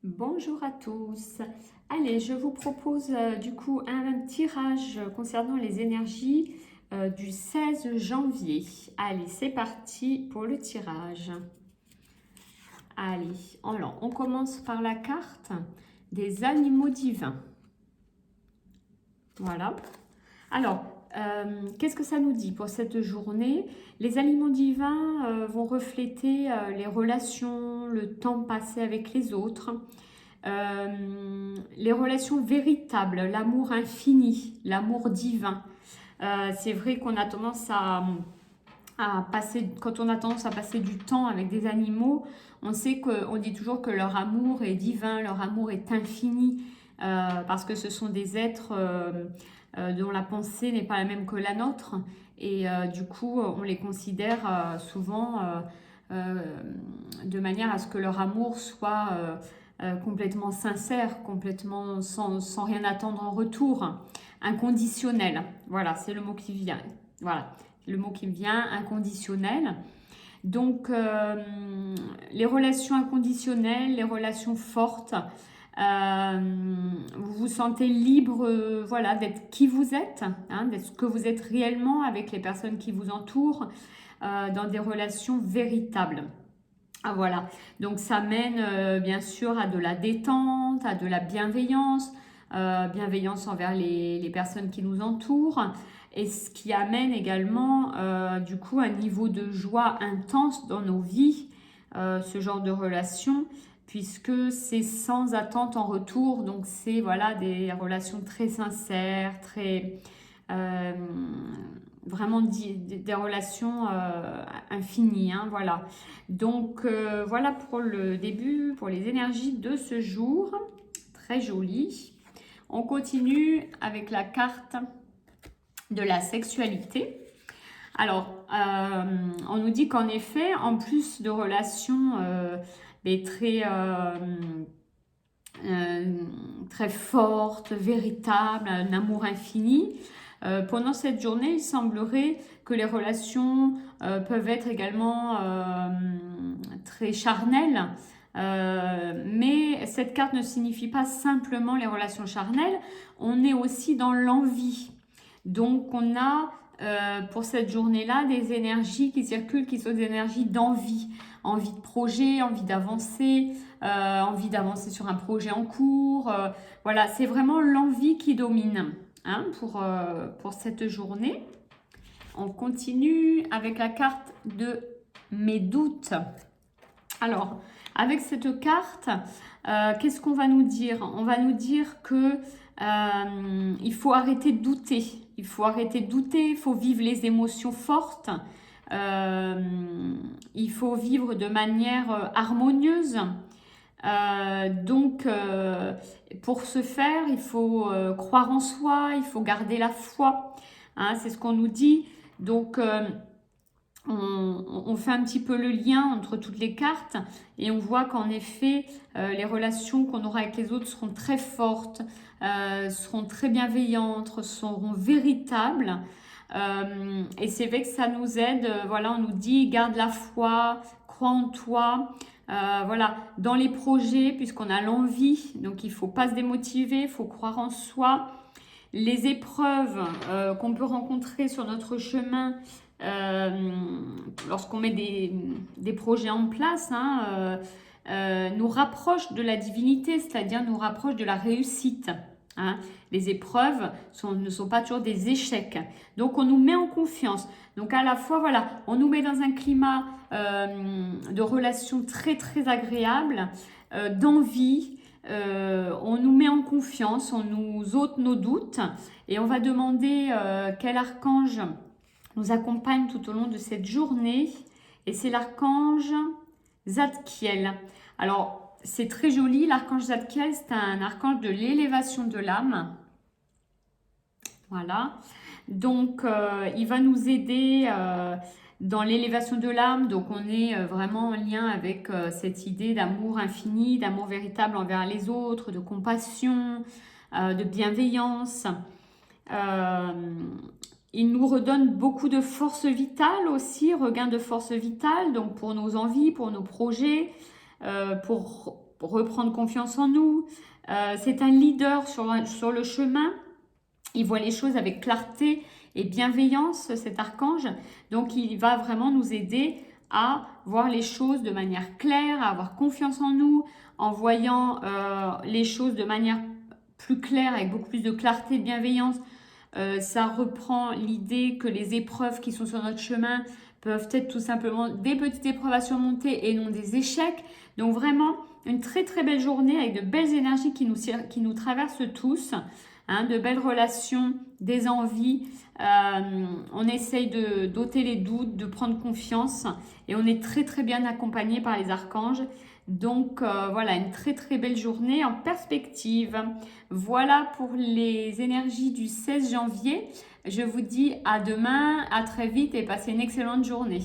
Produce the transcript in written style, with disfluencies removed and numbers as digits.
Bonjour à tous. Allez, je vous propose du coup un tirage concernant les énergies du 16 janvier. Allez, c'est parti pour le tirage. Allez, alors, on commence par la carte des animaux divins. Voilà. Alors, qu'est-ce que ça nous dit pour cette journée? Les animaux divins vont refléter les relations, le temps passé avec les autres. Les relations véritables, l'amour infini, l'amour divin. C'est vrai qu'on a tendance à passer, quand on a tendance à passer du temps avec des animaux, on sait qu'on dit toujours que leur amour est divin, leur amour est infini, parce que ce sont des êtres dont la pensée n'est pas la même que la nôtre, et du coup on les considère souvent de manière à ce que leur amour soit complètement sincère, complètement sans rien attendre en retour, inconditionnel. Voilà, c'est le mot qui vient. Voilà, le mot qui me vient, inconditionnel. Donc, les relations inconditionnelles, les relations fortes, vous vous sentez libre, voilà, d'être qui vous êtes, hein, d'être ce que vous êtes réellement avec les personnes qui vous entourent, dans des relations véritables. Ah, voilà, donc ça mène bien sûr à de la détente, à de la bienveillance, bienveillance envers les personnes qui nous entourent, et ce qui amène également du coup un niveau de joie intense dans nos vies, ce genre de relation, puisque c'est sans attente en retour, donc c'est voilà des relations très sincères, très euh, vraiment des relations infinies, hein, voilà. Donc voilà pour le début, pour les énergies de ce jour. Très joli. On continue avec la carte de la sexualité. Alors, on nous dit qu'en effet, en plus de relations très, très fortes, véritables, un amour infini, pendant cette journée, il semblerait que les relations peuvent être également très charnelles. Mais cette carte ne signifie pas simplement les relations charnelles, on est aussi dans l'envie. Donc on a pour cette journée-là des énergies qui circulent, qui sont des énergies d'envie, envie de projet, envie d'avancer sur un projet en cours. Voilà, c'est vraiment l'envie qui domine, hein, pour cette journée. On continue avec la carte de mes doutes. Alors, avec cette carte, qu'est-ce qu'on va nous dire? On va nous dire que il faut arrêter de douter. Il faut arrêter de douter, il faut vivre les émotions fortes. Il faut vivre de manière harmonieuse. Donc, pour ce faire, il faut croire en soi, il faut garder la foi. Hein, c'est ce qu'on nous dit. Donc, on fait un petit peu le lien entre toutes les cartes et on voit qu'en effet, les relations qu'on aura avec les autres seront très fortes, seront très bienveillantes, seront véritables. Et c'est vrai que ça nous aide, voilà, on nous dit garde la foi, crois en toi. Voilà, dans les projets, puisqu'on a l'envie, donc il ne faut pas se démotiver, il faut croire en soi. Les épreuves qu'on peut rencontrer sur notre chemin lorsqu'on met des projets en place, hein, nous rapprochent de la divinité, c'est-à-dire nous rapprochent de la réussite. Hein. Les épreuves ne sont pas toujours des échecs. Donc on nous met en confiance. Donc à la fois, voilà, on nous met dans un climat de relations très très agréable, d'envie. On nous met en confiance, on nous ôte nos doutes et on va demander quel archange nous accompagne tout au long de cette journée. Et c'est l'archange Zadkiel. Alors, c'est très joli, l'archange Zadkiel, c'est un archange de l'élévation de l'âme. Voilà. Donc, il va nous aider dans l'élévation de l'âme. Donc, on est vraiment en lien avec cette idée d'amour infini, d'amour véritable envers les autres, de compassion, de bienveillance. Il nous redonne beaucoup de force vitale aussi, regain de force vitale, donc pour nos envies, pour nos projets, pour reprendre confiance en nous. C'est un leader sur le chemin. Il voit les choses avec clarté et bienveillance, cet archange. Donc, il va vraiment nous aider à voir les choses de manière claire, à avoir confiance en nous, en voyant les choses de manière plus claire, avec beaucoup plus de clarté et de bienveillance. Ça reprend l'idée que les épreuves qui sont sur notre chemin peuvent être tout simplement des petites épreuves à surmonter et non des échecs. Donc vraiment, une très très belle journée avec de belles énergies qui nous traversent tous. Hein, de belles relations, des envies. On essaye d'ôter les doutes, de prendre confiance et on est très très bien accompagné par les archanges. Donc voilà, une très très belle journée en perspective. Voilà pour les énergies du 16 janvier. Je vous dis à demain, à très vite et passez une excellente journée.